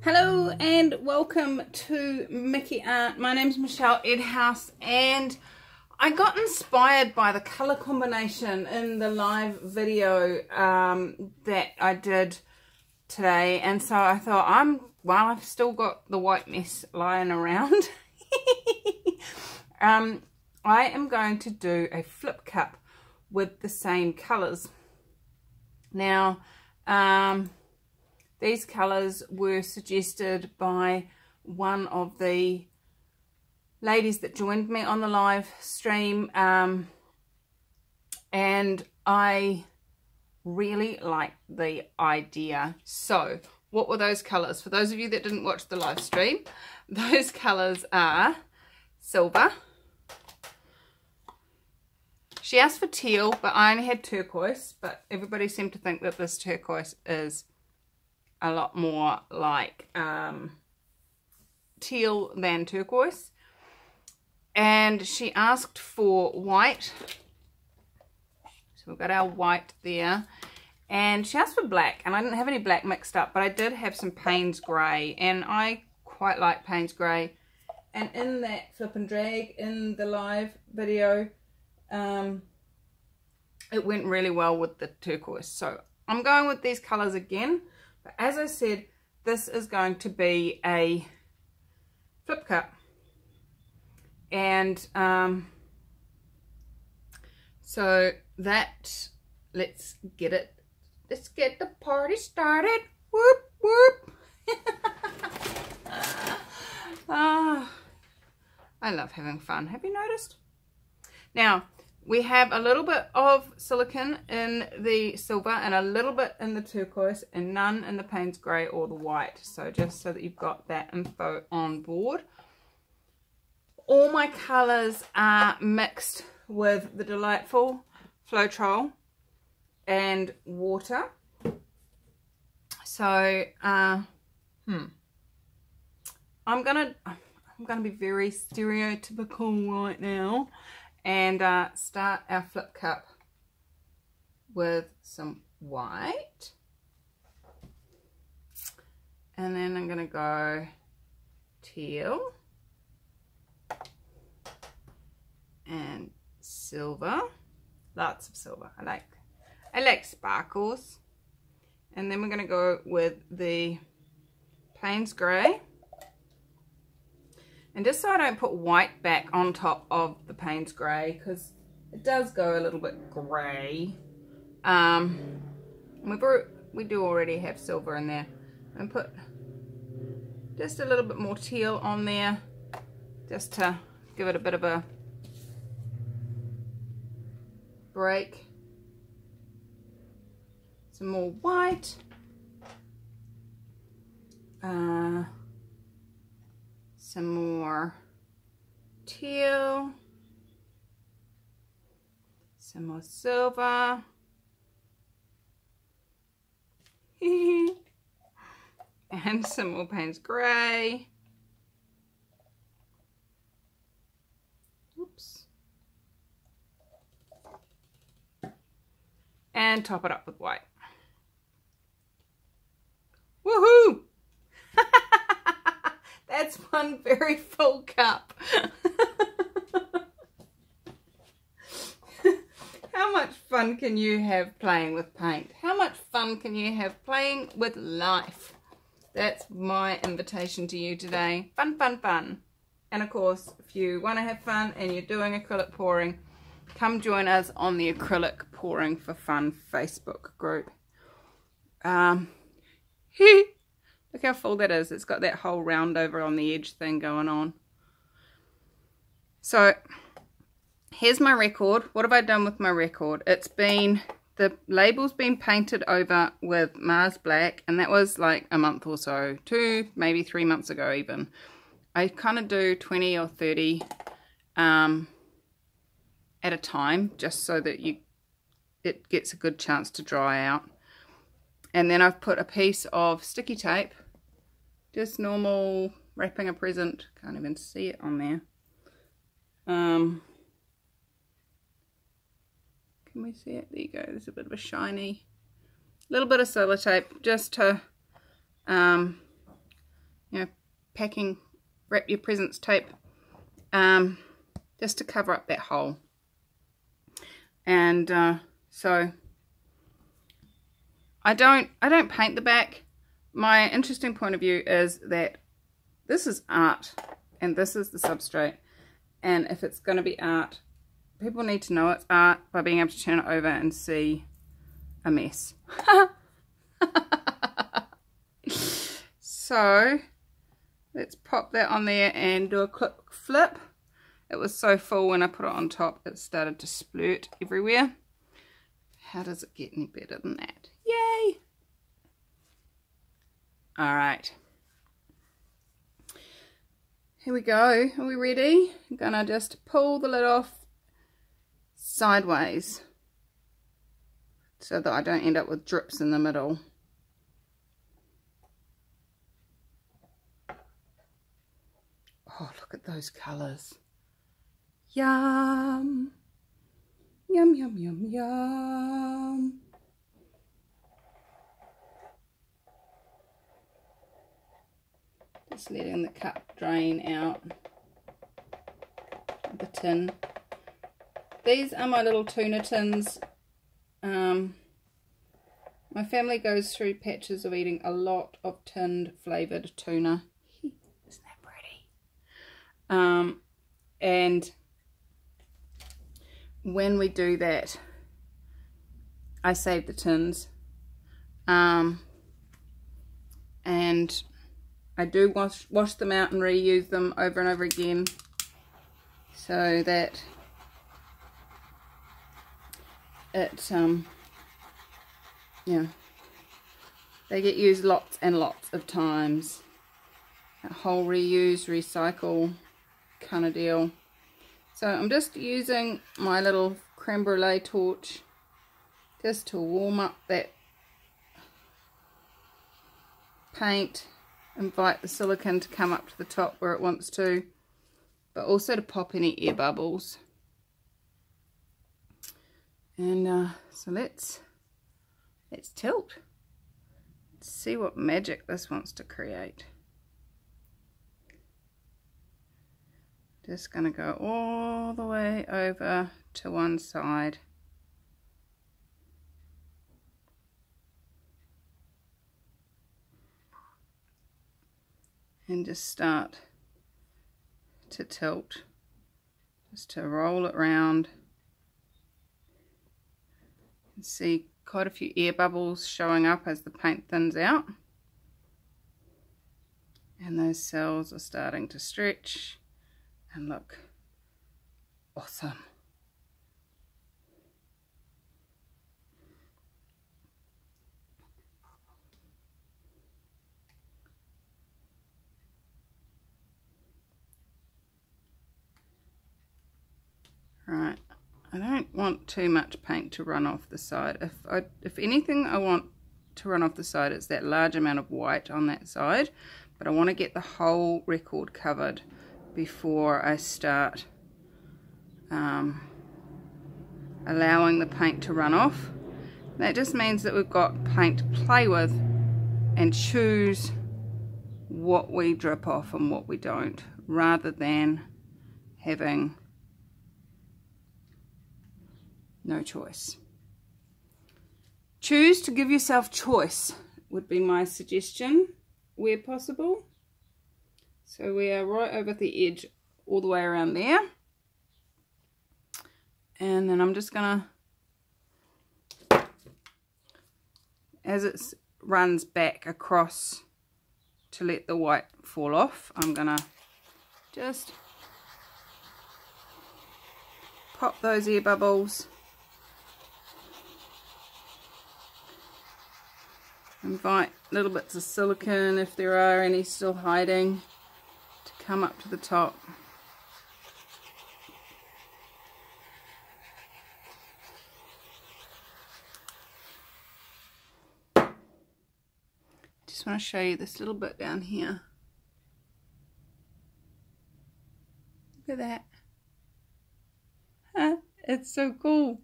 Hello and welcome to Mickey Art. My name's Michelle Edhouse, and I got inspired by the colour combination in the live video that I did today, and so I thought I've still got the white mess lying around. I am going to do a flip cup with the same colours. Now, these colours were suggested by one of the ladies that joined me on the live stream, and I really like the idea. So, what were those colours? For those of you that didn't watch the live stream, those colours are silver. She asked for teal, but I only had turquoise, but everybody seemed to think that this turquoise is a lot more like teal than turquoise. And she asked for white, so we've got our white there, and she asked for black, and I didn't have any black mixed up, but I did have some Payne's grey, and I quite like Payne's grey. And in that flip and drag in the live video, it went really well with the turquoise, so I'm going with these colours again. But as I said, this is going to be a flip cup, and so that let's get the party started. Whoop whoop. I love having fun. Have you noticed? Now, we have a little bit of silicone in the silver and a little bit in the turquoise and none in the Payne's grey or the white. So just so that you've got that info on board. All my colours are mixed with the delightful Floetrol and water. So I'm gonna be very stereotypical right now and start our flip cup with some white, and then I'm gonna go teal and silver, lots of silver. I like sparkles. And then we're gonna go with the Payne's grey. And just so I don't put white back on top of the Payne's grey, because it does go a little bit grey. We do already have silver in there. And put just a little bit more teal on there, just to give it a bit of a break. Some more white. Some more teal, some more silver, and some more Payne's grey. Oops. And top it up with white. Woohoo! That's one very full cup. How much fun can you have playing with paint? How much fun can you have playing with life? That's my invitation to you today. Fun, fun, fun. And of course, if you want to have fun and you're doing acrylic pouring, come join us on the Acrylic Pouring for Fun Facebook group. Look how full that is. It's got that whole round over on the edge thing going on. So here's my record. What have I done with my record? The label's been painted over with Mars Black, and that was like a month or so, 2, maybe 3 months ago even. I kind of do 20 or 30 at a time, just so that it gets a good chance to dry out. And then I've put a piece of sticky tape, just normal wrapping a present. Can't even see it on there. Can we see it? There you go. There's a bit of a shiny little bit of sellotape just to you know, packing, wrap your presents tape, just to cover up that hole. And so I don't paint the back. My interesting point of view is that this is art and this is the substrate, and if it's going to be art, people need to know it's art by being able to turn it over and see a mess. So let's pop that on there and do a quick flip. It was so full when I put it on top, it started to splurt everywhere. How does it get any better than that? Yay! Alright. Here we go. Are we ready? I'm gonna just pull the lid off sideways so that I don't end up with drips in the middle. Oh, look at those colours. Yum! Yum, yum, yum, yum. Just letting the cup drain out of the tin. These are my little tuna tins. My family goes through patches of eating a lot of tinned flavoured tuna. Isn't that pretty? And when we do that, I save the tins. And I do wash them out and reuse them over and over again, so that it yeah, they get used lots and lots of times. That whole reuse, recycle kind of deal. So I'm just using my little creme brulee torch just to warm up that paint, invite the silicone to come up to the top where it wants to, but also to pop any air bubbles. And so let's tilt. Let's see what magic this wants to create. Just going to go all the way over to one side. And just start to tilt, just to roll it round. You can see quite a few air bubbles showing up as the paint thins out. And those cells are starting to stretch and look awesome. Right, I don't want too much paint to run off the side. If anything I want to run off the side, it's that large amount of white on that side, but I want to get the whole record covered before I start allowing the paint to run off. That just means that we've got paint to play with and choose what we drip off and what we don't, rather than having no choice. Choose to give yourself choice would be my suggestion where possible. So we are right over the edge all the way around there. And then I'm just gonna, as it runs back across to let the white fall off, I'm gonna just pop those air bubbles. Invite little bits of silicone, if there are any still hiding, to come up to the top. Just want to show you this little bit down here. Look at that. Huh? It's so cool.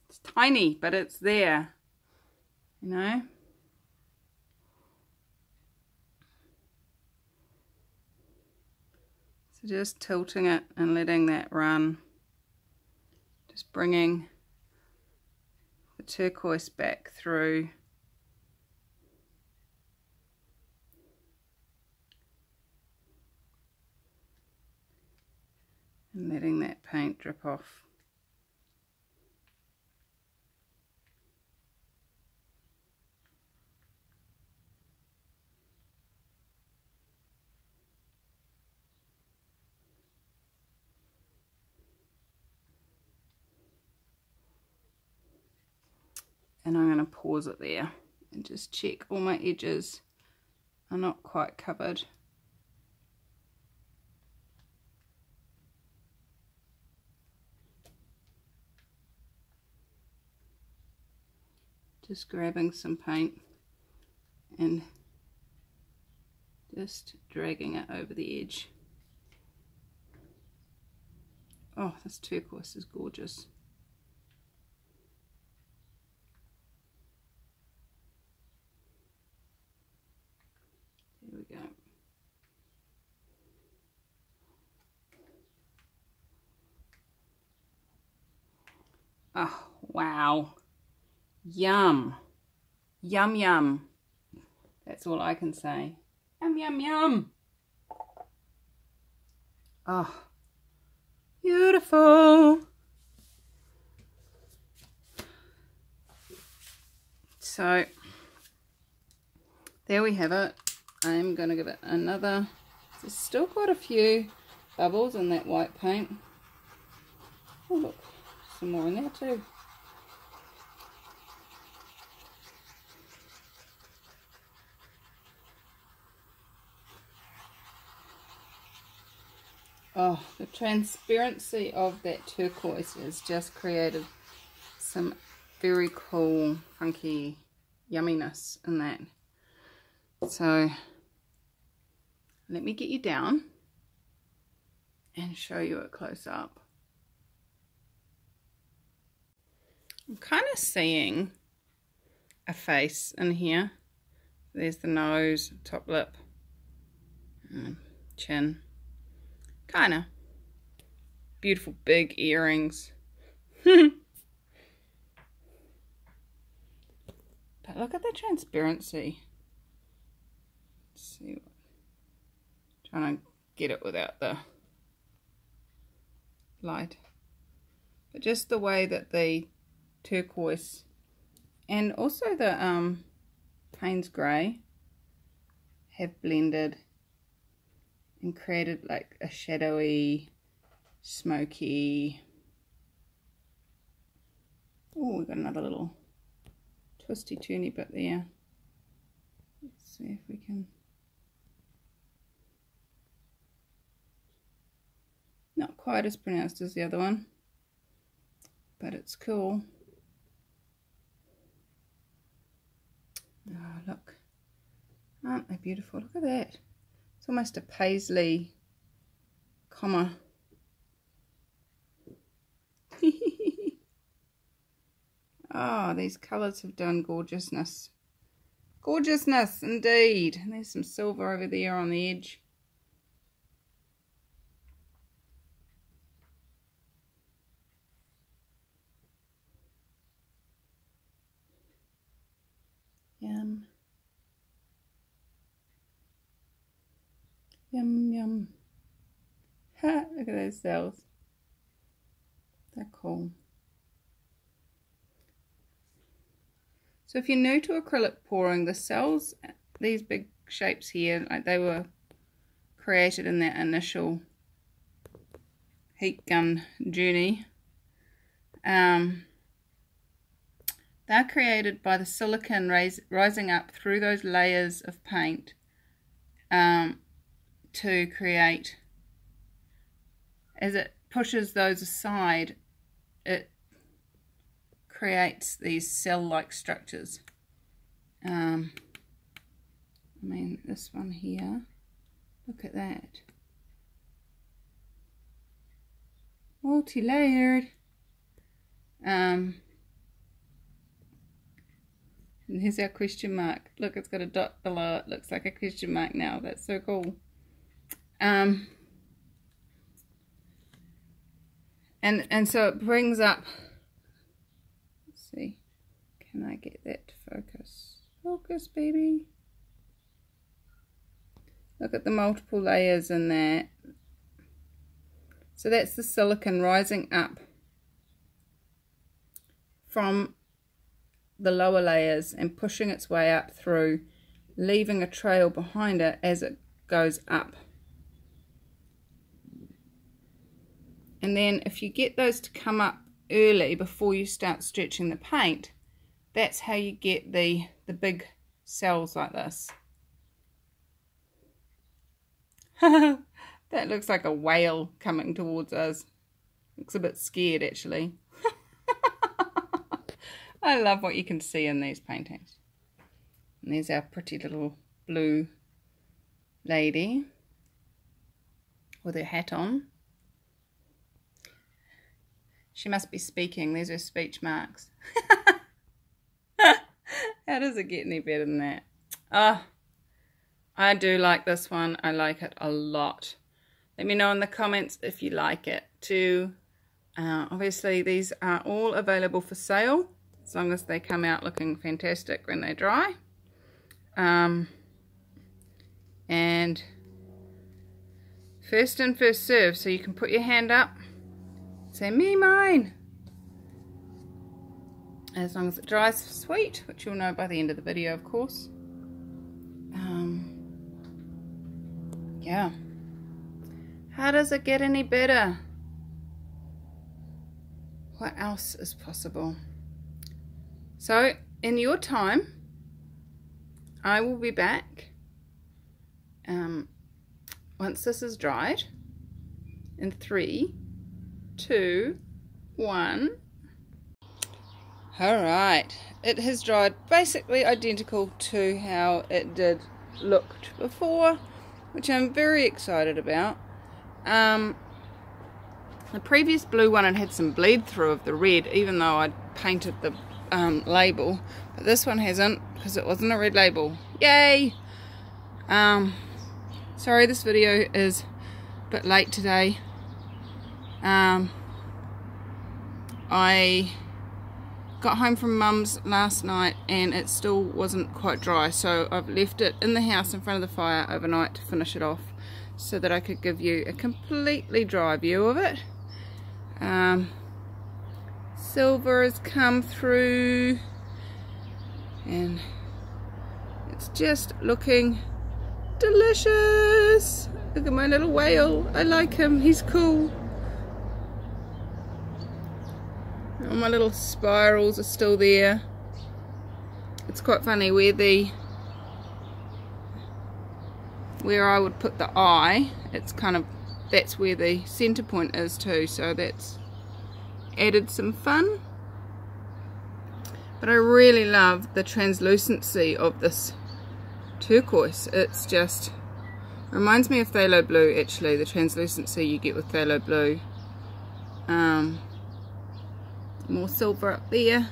It's tiny, but it's there. You know? So just tilting it and letting that run. Just bringing the turquoise back through. And letting that paint drip off. And I'm going to pause it there and just check all my edges are not quite covered. Just grabbing some paint and just dragging it over the edge. Oh, this turquoise is gorgeous. There we go. Oh, wow. Yum. Yum, yum. That's all I can say. Yum, yum, yum. Oh, beautiful. So, there we have it. I'm going to give it another. There's still got a few bubbles in that white paint. Oh, look. Some more in there too. Oh, the transparency of that turquoise has just created some very cool, funky yumminess in that. So, let me get you down and show you it close up. I'm kind of seeing a face in here. There's the nose, top lip, chin. Kind of beautiful big earrings. But look at the transparency. Let's see. Trying to get it without the light. But just the way that the turquoise and also the Payne's grey have blended and created like a shadowy, smoky. Oh, we've got another little twisty turny bit there. Let's see if we can. Not quite as pronounced as the other one, but it's cool. Oh, look. Aren't they beautiful? Look at that. It's almost a paisley comma. Oh, these colours have done gorgeousness. Gorgeousness indeed. And there's some silver over there on the edge. Yum. Yum, yum. Ha, look at those cells. They're cool. So if you're new to acrylic pouring, the cells, these big shapes here, like they were created in that initial heat gun journey. They're created by the silicon rising up through those layers of paint to create, as it pushes those aside, it creates these cell-like structures. I mean, this one here, look at that. Multi-layered. And here's our question mark. Look, it's got a dot below it. Looks like a question mark now. That's so cool. And so it brings up, let's see, can I get that to focus? Focus, baby. Look at the multiple layers in that. So that's the silicone rising up from the lower layers and pushing its way up through, leaving a trail behind it as it goes up. And then if you get those to come up early before you start stretching the paint, that's how you get the big cells like this. That looks like a whale coming towards us. Looks a bit scared actually. I love what you can see in these paintings. And there's our pretty little blue lady with her hat on. She must be speaking. There's her speech marks. How does it get any better than that? Ah, I do like this one. I like it a lot. Let me know in the comments if you like it too. Obviously these are all available for sale as long as they come out looking fantastic when they dry. And first in, first serve, so you can put your hand up, say me, mine, as long as it dries sweet, which you'll know by the end of the video, of course. Yeah, how does it get any better? What else is possible? So in your time, I will be back once this is dried in 3, 2, 1. Alright, it has dried basically identical to how it did looked before, which I'm very excited about. The previous blue one had some bleed through of the red, even though I'd painted the label, but this one hasn't because it wasn't a red label. Yay! Sorry this video is a bit late today. I got home from Mum's last night and it still wasn't quite dry, so I've left it in the house in front of the fire overnight to finish it off so that I could give you a completely dry view of it. Silver has come through and it's just looking delicious. Look at my little whale. I like him, he's cool. All my little spirals are still there. It's quite funny where I would put the eye, it's kind of, that's where the center point is too, so that's added some fun. But I really love the translucency of this turquoise. It's just reminds me of phthalo blue actually, the translucency you get with phthalo blue. More silver up there.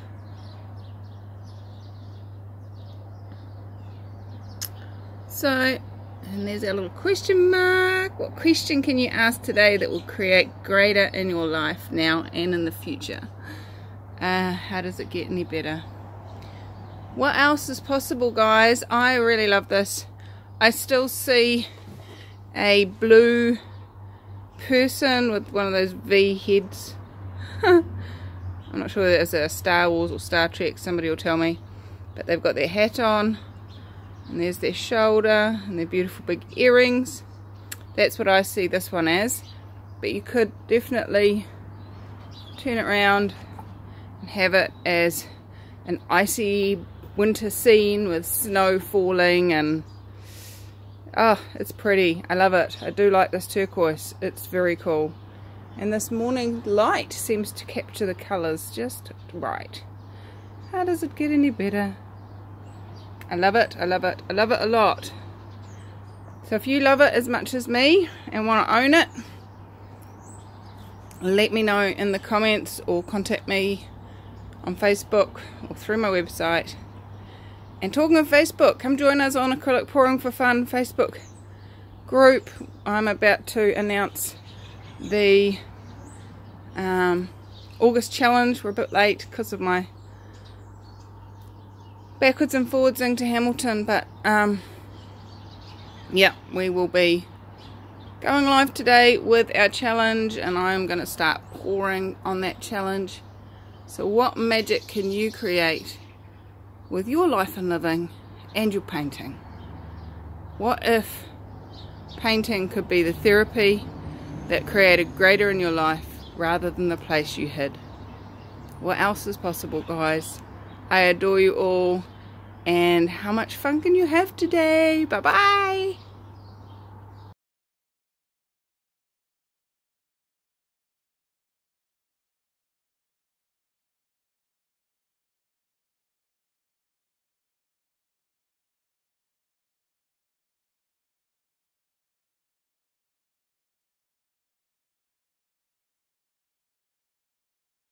So, and there's our little question mark. What question can you ask today that will create greater in your life now and in the future? How does it get any better? What else is possible, guys? I really love this. I still see a blue person with one of those V heads. I'm not sure whether it's a Star Wars or Star Trek, somebody will tell me. But they've got their hat on, and there's their shoulder, and their beautiful big earrings. That's what I see this one as. But you could definitely turn it around and have it as an icy winter scene with snow falling, and oh, it's pretty. I love it. I do like this turquoise. It's very cool. And this morning light seems to capture the colours just right. How does it get any better? I love it, I love it, I love it a lot. So if you love it as much as me and want to own it, let me know in the comments or contact me on Facebook or through my website. And talking of Facebook, come join us on Acrylic Pouring for Fun Facebook group. I'm about to announce the August challenge. We're a bit late because of my backwards and forwardsing to Hamilton, but yeah, we will be going live today with our challenge, and I'm going to start pouring on that challenge. So what magic can you create with your life and living and your painting? What if painting could be the therapy that created greater in your life rather than the place you hid? What else is possible, guys? I adore you all, and how much fun can you have today? Bye bye.